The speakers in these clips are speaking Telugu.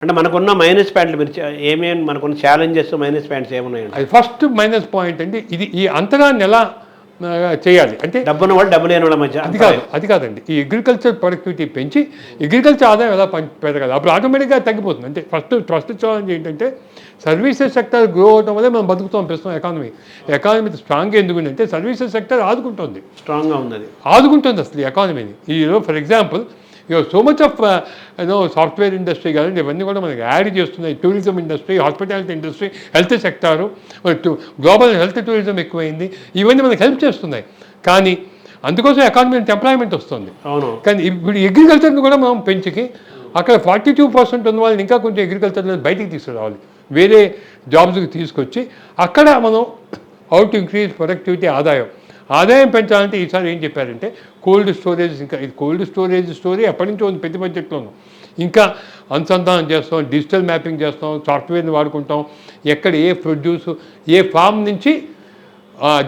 అంటే మనకున్న మైనస్ పాయింట్లు మీరు ఏమేమి మనకున్న ఛాలెంజెస్ మైనస్ పాయింట్స్ ఏమున్నాయండి? అది ఫస్ట్ మైనస్ పాయింట్ అంటే ఇది ఈ అంతరాన్ని ఎలా చేయాలి అంటే డబ్బున్న వాళ్ళు డబ్బు లేని వాళ్ళ మధ్య అది కాదండి. ఈ అగ్రికల్చర్ ప్రొడక్టివిటీ పెంచి అగ్రికల్చర్ ఆదాయం ఎలా పెరగాలి, అప్పుడు ఆటోమేటిక్గా తగ్గిపోతుంది. అంటే ఫస్ట్ ఛాలెంజ్ ఏంటంటే సర్వీసెస్ సెక్టర్ గ్రో అవడం వల్లే మనం బతుకుతాం ప్రస్తుతం. ఎకానమీ స్ట్రాంగ్గా ఎందుకంటే సర్వీసెస్ సెక్టర్ ఆదుకుంటుంది, స్ట్రాంగ్గా ఉంది, ఆదుకుంటుంది అసలు ఎకానమీని. ఈరోజు for example so much of software industry కాదండి, ఇవన్నీ కూడా మనకి యాడ్ చేస్తున్నాయి. Tourism industry, hospitality industry, health sector, global health tourism ఎక్కువైంది, ఇవన్నీ మనకి హెల్ప్ చేస్తున్నాయి. కానీ అందుకోసం ఎకానమీ ఎంప్లాయ్మెంట్ వస్తుంది. అవును. కానీ ఇప్పుడు అగ్రికల్చర్ని కూడా మనం పెంచికి అక్కడ 42% ఉన్న వాళ్ళని ఇంకా కొంచెం అగ్రికల్చర్లో బయటికి తీసుకురావాలి, వేరే జాబ్స్కి తీసుకొచ్చి అక్కడ మనం హౌ టు ఇంక్రీజ్ ప్రొడక్టివిటీ, ఆదాయం పెంచాలంటే ఈసారి ఏం చెప్పారంటే కోల్డ్ స్టోరేజ్. ఇంకా ఇది కోల్డ్ స్టోరేజ్ స్టోరీ ఎప్పటి నుంచో ఉంది ప్రతి బడ్జెట్లోనూ. ఇంకా అనుసంధానం చేస్తాం, డిజిటల్ మ్యాపింగ్ చేస్తాం, సాఫ్ట్వేర్ని వాడుకుంటాం. ఎక్కడ ఏ ప్రొడ్యూస్, ఏ ఫామ్ నుంచి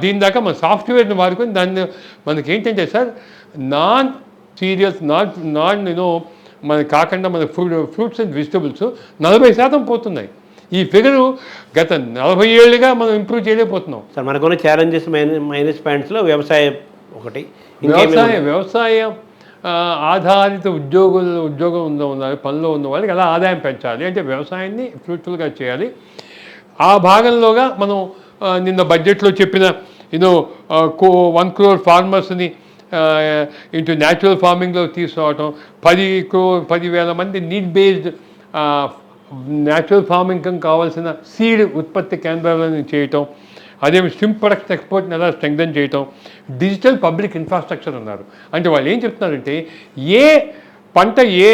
దీని దాకా మన సాఫ్ట్వేర్ని వాడుకొని దాన్ని మనకి ఏంటంటే సార్ నాన్ సీరియల్స్ నాన్ మనకి కాకుండా మన ఫ్రూట్స్ అండ్ వెజిటబుల్స్ 40% పోతున్నాయి. ఈ ఫిగరు గత 40 ఏళ్ళుగా మనం ఇంప్రూవ్ చేయలేకపోతున్నాం సార్. మనకున్న ఛాలెంజెస్ మైనస్ పాయింట్స్లో వ్యవసాయం ఒకటి. వ్యవసాయం ఆధారిత ఉద్యోగం ఉన్న పనిలో ఉన్న వాళ్ళకి ఎలా ఆదాయం పెంచాలి అంటే వ్యవసాయాన్ని ఫ్రూట్ఫుల్గా చేయాలి. ఆ భాగంలోగా మనం నిన్న బడ్జెట్లో చెప్పిన 1 crore ఫార్మర్స్ని ఇంటూ న్యాచురల్ ఫార్మింగ్లో తీసుకురావటం, 10,000 మంది నీడ్ బేస్డ్ న్యాచురల్ ఫార్మింగ్ కావాల్సిన సీడ్ ఉత్పత్తి కేంద్రాలను చేయటం, అదేమి స్ట్రిమ్ ప్రొడక్ట్స్ ఎక్స్పోర్ట్ని ఎలా స్ట్రెంగ్థెన్ చేయటం, డిజిటల్ పబ్లిక్ ఇన్ఫ్రాస్ట్రక్చర్ అన్నారు. అంటే వాళ్ళు ఏం చెప్తున్నారంటే ఏ పంట ఏ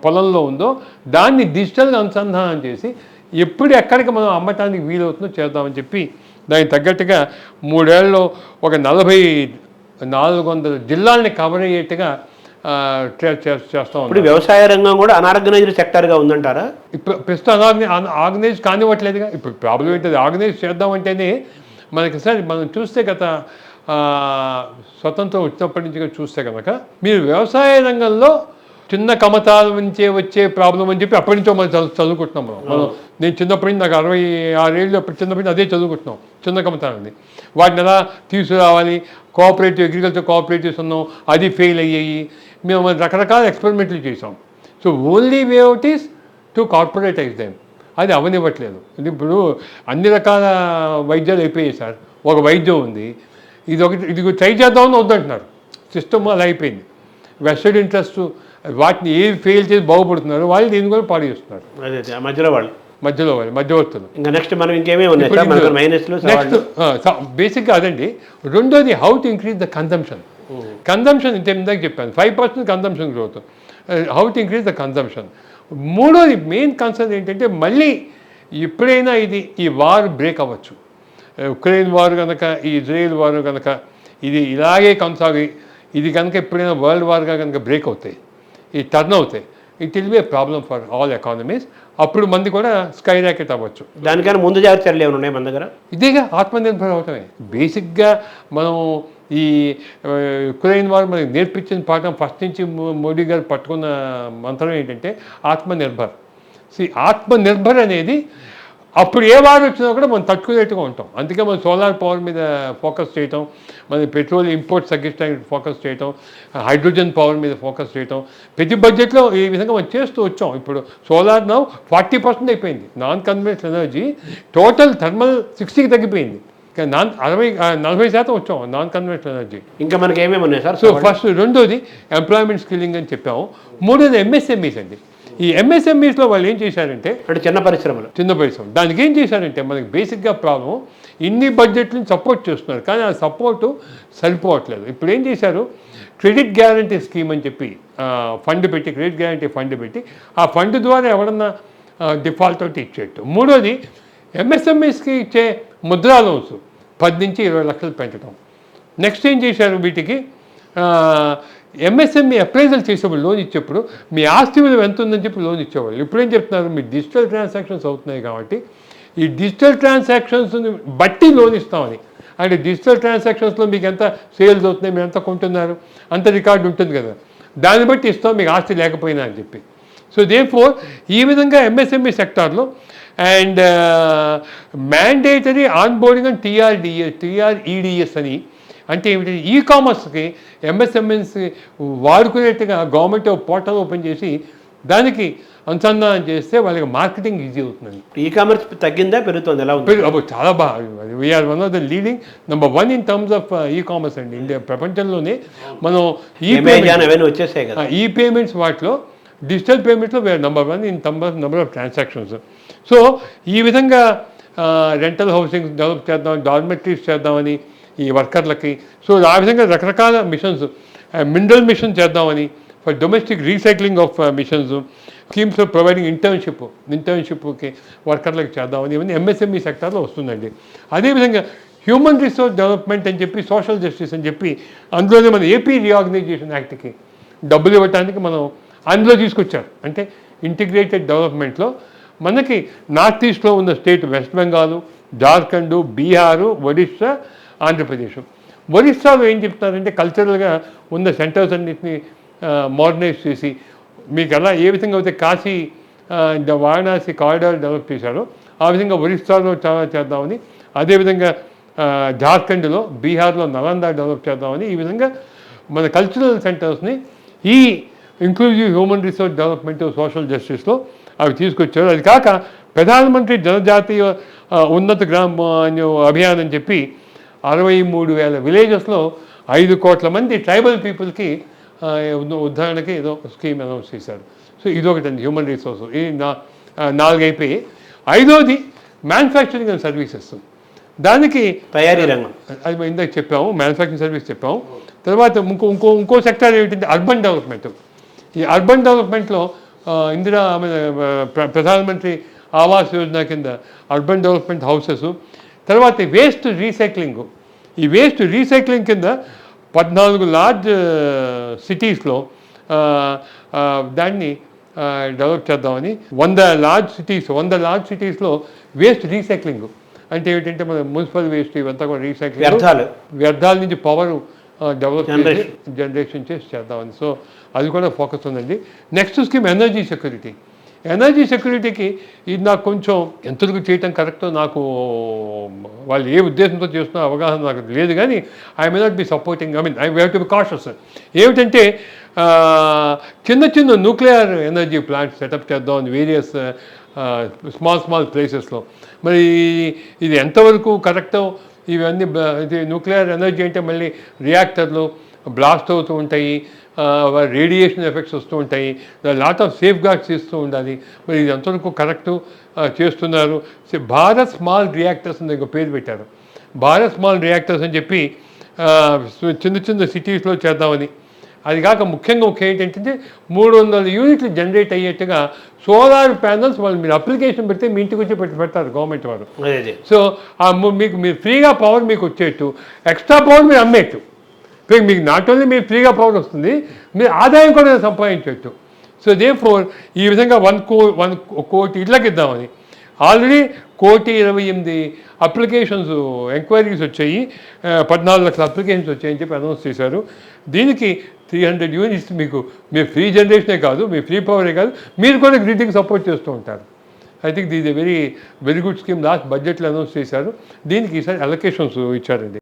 పొలంలో ఉందో దాన్ని డిజిటల్గా అనుసంధానం చేసి ఎక్కడికి మనం అమ్మటానికి వీలవుతుందో చేద్దామని చెప్పి దానికి తగ్గట్టుగా 3 ఏళ్ళలో ఒక 400 జిల్లాలని కవర్ అయ్యేట్టుగా చేస్తాం. ఇప్పుడు వ్యవసాయ రంగం కూడా అనార్గనైజ్డ్ సెక్టర్గా ఉందంటారా? ఇప్పుడు ప్రస్తుతం ఆర్గనైజ్ కానివ్వట్లేదుగా. ఇప్పుడు ప్రాబ్లం ఏంటది, ఆర్గనైజ్ చేద్దామంటేనే మనకి సార్ మనం చూస్తే గత స్వతంత్రం వచ్చినప్పటి నుంచి చూస్తే కనుక మీరు వ్యవసాయ రంగంలో చిన్న కమతాల నుంచే వచ్చే ప్రాబ్లం అని చెప్పి అప్పటి నుంచో మనం చదువుకుంటున్నాం. నేను చిన్నప్పటి నుంచి నాకు 66 ఏళ్ళు చిన్నప్పటి అదే చదువుకుంటున్నాం, చిన్న కమతాలని. వాటిని ఎలా తీసుకురావాలి, అగ్రికల్చర్ కోఆపరేటివ్స్ ఉన్నాం, అది ఫెయిల్ అయ్యాయి. మేము రకరకాల ఎక్స్పెరిమెంట్లు చేసాం. So only way out is to corporatise them. అది అవనివ్వట్లేదు. ఇప్పుడు అన్ని రకాల వైద్యాలు అయిపోయాయి సార్. ఒక వైద్యం ఉంది, ఇది ట్రై చేద్దామని వద్దంటున్నారు. సిస్టమ్ అలా అయిపోయింది. వెస్టెడ్ ఇంట్రెస్ట్ వాటిని ఏది ఫెయిల్ చేసి బాగుపడుతున్నారు, వాళ్ళు దీన్ని కూడా పాడు చేస్తున్నారు. మధ్యవర్తులు. ఇంకా నెక్స్ట్ మనం ఇంకేమేమి ఉన్నాయి? బేసిక్గా అదండి. రెండోది how to increase the consumption. ఇందాక చెప్పాను 5% consumption growth. How to increase the consumption. మూడోది మెయిన్ కన్సర్న్ ఏంటంటే మళ్ళీ ఎప్పుడైనా ఈ వార్ బ్రేక్ అవ్వచ్చు. ఉక్రెయిన్ వార్ కనుక, ఈ ఇజ్రాయెల్ వార్ కనుక ఇది ఇలాగే కొనసాగి ఇది కనుక ఎప్పుడైనా వరల్డ్ వార్గా కనుక బ్రేక్ అవుతాయి, ఈ టర్న్ అవుతాయి, it will be A problem for all economies. అప్పుడు మంది కూడా స్కై ర్యాకెట్ అవ్వచ్చు. దానికైనా ముందు జాగ్రత్తలు ఏమైనా ఉన్నాయి మన దగ్గర? ఇదేగా ఆత్మనిర్భర్ అవటమే. బేసిక్గా మనం ఈ ఉక్రెయిన్ వారు మనకి నేర్పించిన పాఠం ఫస్ట్ నుంచి మోడీ గారు పట్టుకున్న మంత్రం ఏంటంటే ఆత్మనిర్భర్. ఆత్మనిర్భర్ అనేది అప్పుడు ఏ వారు వచ్చినా కూడా మనం తట్టుకునేట్టుగా ఉంటాం. అందుకే మనం సోలార్ పవర్ మీద ఫోకస్ చేయటం, మన పెట్రోల్ ఇంపోర్ట్స్ తగ్గించడానికి ఫోకస్ చేయటం, హైడ్రోజన్ పవర్ మీద ఫోకస్ చేయటం, ప్రతి బడ్జెట్లో ఈ విధంగా మనం చేస్తూ వచ్చాం. ఇప్పుడు సోలార్ నౌ 40% అయిపోయింది. Non conventional energy total thermal 60కి తగ్గిపోయింది. 40% వచ్చాం నాన్ కన్వెన్షనల్ ఎనర్జీ. ఇంకా మనకి ఏమేమి ఉన్నాయి సార్? సో ఫస్ట్ రెండోది ఎంప్లాయ్మెంట్ స్కిల్లింగ్ అని చెప్పాము. మూడోది ఎంఎస్ఎంఈస్ అండి. ఈ ఎంఎస్ఎంఈస్లో వాళ్ళు ఏం చేశారంటే చిన్న పరిశ్రమ దానికి ఏం చేశారంటే మనకి బేసిక్గా ప్రాబ్లం ఇన్ని బడ్జెట్లను సపోర్ట్ చేస్తున్నారు, కానీ ఆ సపోర్టు సరిపోవట్లేదు. ఇప్పుడు ఏం చేశారు, క్రెడిట్ గ్యారంటీ స్కీమ్ అని చెప్పి క్రెడిట్ గ్యారంటీ ఫండ్ పెట్టి ఆ ఫండ్ ద్వారా ఎవరన్నా డిఫాల్ట్ అవుట్ ఇచ్చేట్టు. మూడోది ఎంఎస్ఎంఈస్కి ఇచ్చే ముద్రా లోన్స్ 10 నుంచి 20 లక్షలు పెంచడం. నెక్స్ట్ ఏం చేశారు, వీటికి ఎంఎస్ఎంఈ అప్రైజల్ చేసేవాళ్ళు లోన్ ఇచ్చేప్పుడు మీ ఆస్తి విలువ ఎంత ఉందని చెప్పి లోన్ ఇచ్చేవాళ్ళు. ఇప్పుడేం చెప్తున్నారు, మీ డిజిటల్ ట్రాన్సాక్షన్స్ అవుతున్నాయి కాబట్టి ఈ డిజిటల్ ట్రాన్సాక్షన్స్ని బట్టి లోన్ ఇస్తామని. అంటే డిజిటల్ ట్రాన్సాక్షన్స్లో మీకు ఎంత సేల్స్ అవుతున్నాయి, మీరు ఎంత కొంటున్నారు అంత రికార్డు ఉంటుంది కదా, దాన్ని బట్టి ఇస్తాం మీకు ఆస్తి లేకపోయినా అని చెప్పి. సో దేర్ఫోర్ ఈ విధంగా ఎంఎస్ఎంఈ సెక్టార్లో అండ్ మ్యాండేటరీ ఆన్బోర్డింగ్ అండ్ టీఆర్ఈడిఎస్ అని అంటే ఏమిటి, ఈ కామర్స్కి ఎంఎస్ఎంఎస్ వాడుకునేట్టుగా గవర్నమెంట్ పోర్టల్ ఓపెన్ చేసి దానికి అనుసంధానం చేస్తే వాళ్ళకి మార్కెటింగ్ ఈజీ అవుతుందండి. ఈ కామర్స్ తగ్గిందా పెరుగుతుంది ఎలా ఉంది? చాలా బాగా, we are one of the leading number 1 in terms of e commerce అండి. ఇండియా ప్రపంచంలోనే మనం వచ్చేసాయి కదా ఈ పేమెంట్స్ వాటిలో డిజిటల్ పేమెంట్స్లో we are number 1 in number of transactions. So ఈ విధంగా రెంటల్ హౌసింగ్ డెవలప్ చేద్దాం, డార్మెటరీస్ చేద్దామని ఈ వర్కర్లకి. సో ఆ విధంగా రకరకాల మిషన్స్, మినరల్ మిషన్ చేద్దామని for domestic recycling of missions, schemes providing ఇంటర్న్షిప్కి వర్కర్లకు చేద్దామని ఇవన్నీ ఎంఎస్ఎంఈ సెక్టార్లో వస్తుందండి. అదేవిధంగా హ్యూమన్ రిసోర్స్ డెవలప్మెంట్ అని చెప్పి, సోషల్ జస్టిస్ అని చెప్పి అందులోనే మన ఏపీ రీఆర్గనైజేషన్ యాక్ట్కి డబ్బులు ఇవ్వడానికి మనం అందులో తీసుకొచ్చారు. అంటే ఇంటిగ్రేటెడ్ డెవలప్మెంట్లో మనకి నార్త్ ఈస్ట్లో ఉన్న స్టేట్ వెస్ట్ బెంగాల్, జార్ఖండ్, బీహారు, ఒడిస్సా, ఆంధ్రప్రదేశ్. ఒరిస్సాలో ఏం చెప్తారంటే కల్చరల్గా ఉన్న సెంటర్స్ అన్నింటినీ మోడర్నైజ్ చేసి మీకు ఎలా ఏ విధంగా అయితే కాశీ వారణాసి కారిడార్ డెవలప్ చేశారో ఆ విధంగా ఒరిస్సాలో చాలా చేద్దామని, అదేవిధంగా జార్ఖండ్లో, బీహార్లో నలంద డెవలప్ చేద్దామని ఈ విధంగా మన కల్చరల్ సెంటర్స్ని ఈ inclusive human resource development, social జస్టిస్లో అవి తీసుకొచ్చారు. అది కాక ప్రధానమంత్రి జనజాతీయ ఉన్నత గ్రామ అభియాన్ అని చెప్పి 63,000 విలేజెస్లో 5 కోట్ల మంది ట్రైబల్ పీపుల్కి ఉదాహరణకి ఏదో స్కీమ్ అనౌన్స్ చేశారు. సో ఇదొకటండి హ్యూమన్ రిసోర్స్. ఈ 4 అయిపోయి 5వది మ్యానుఫ్యాక్చరింగ్ అండ్ సర్వీసెస్. దానికి తయారీ రంగం, అది ఇందాక చెప్పాము, మ్యానుఫ్యాక్చరింగ్ సర్వీస్ చెప్పాము. తర్వాత ఇంకో సెక్టార్ ఏమిటంటే అర్బన్ డెవలప్మెంట్. ఈ అర్బన్ డెవలప్మెంట్లో ప్రధానమంత్రి ఆవాస్ యోజన కింద అర్బన్ డెవలప్మెంట్ హౌసెస్, తర్వాత వేస్ట్ రీసైక్లింగ్. ఈ వేస్ట్ రీసైక్లింగ్ కింద 14 లార్జ్ సిటీస్లో దాన్ని డెవలప్ చేద్దామని 100 లార్జ్ సిటీస్లో వేస్ట్ రీసైక్లింగ్ అంటే ఏమిటంటే మన మున్సిపల్ వేస్ట్ ఇవంతా కూడా రీసైక్లింగ్, వ్యర్థాల నుంచి పవర్ డెవలప్ జనరేషన్ చేసి చేద్దామని. సో అది కూడా ఫోకస్ ఉందండి. Next scheme energy security. Energy సెక్యూరిటీకి ఇది నాకు కొంచెం ఎంతవరకు చేయటం కరెక్టో నాకు వాళ్ళు ఏ ఉద్దేశంతో చేస్తున్న అవగాహన నాకు లేదు, కానీ I may not be supporting. I mean I have to be cautious. ఏమిటంటే చిన్న న్యూక్లియర్ ఎనర్జీ ప్లాంట్స్ సెటప్ చేద్దాం వేరియస్ స్మాల్ ప్లేసెస్లో. మరి ఇది ఎంతవరకు కరెక్టో ఇవన్నీ. ఇది న్యూక్లియర్ ఎనర్జీ అంటే మళ్ళీ రియాక్టర్లు బ్లాస్ట్ అవుతూ ఉంటాయి, రేడియేషన్ ఎఫెక్ట్స్ వస్తూ ఉంటాయి, లాట్ ఆఫ్ సేఫ్ గార్డ్స్ ఇస్తూ ఉండాలి. మరి ఇది ఎంతవరకు కరెక్టు చేస్తున్నారు. భారత్ స్మాల్ రియాక్టర్స్ అని ఒక పేరు పెట్టారు. భారత్ స్మాల్ రియాక్టర్స్ అని చెప్పి చిన్న సిటీస్లో చేద్దామని. అది కాక ముఖ్యంగా ఏంటంటే 300 యూనిట్లు జనరేట్ అయ్యేట్టుగా సోలార్ ప్యానల్స్ వాళ్ళు మీరు అప్లికేషన్ పెడితే మీ ఇంటికి వచ్చి పెడతారు గవర్నమెంట్ వారు. సో మీరు ఫ్రీగా పవర్ మీకు వచ్చేట్టు, ఎక్స్ట్రా పవర్ మీరు అమ్మేట్టు. మీకు నాట్ ఓన్లీ మీరు ఫ్రీగా పవర్ వస్తుంది, మీరు ఆదాయం కూడా సంపాదించవచ్చు. సో దేర్ఫోర్ ఈ విధంగా 1 కోటి ఇళ్ళకి ఇద్దామని ఆల్రెడీ 1,28,000 అప్లికేషన్స్ ఎంక్వైరీస్ వచ్చాయి, 14 లక్షల అప్లికేషన్స్ వచ్చాయని చెప్పి అనౌన్స్ చేశారు. దీనికి 300 యూనిట్స్ మీకు మీరు ఫ్రీ జనరేషనే కాదు, మీ ఫ్రీ పవరే కాదు, మీరు కూడా గ్రిడ్కి సపోర్ట్ చేస్తూ ఉంటారు. I think this a very good scheme. Last బడ్జెట్లో అనౌన్స్ చేశారు. దీనికి ఈసారి అలొకేషన్స్ ఇచ్చారండి.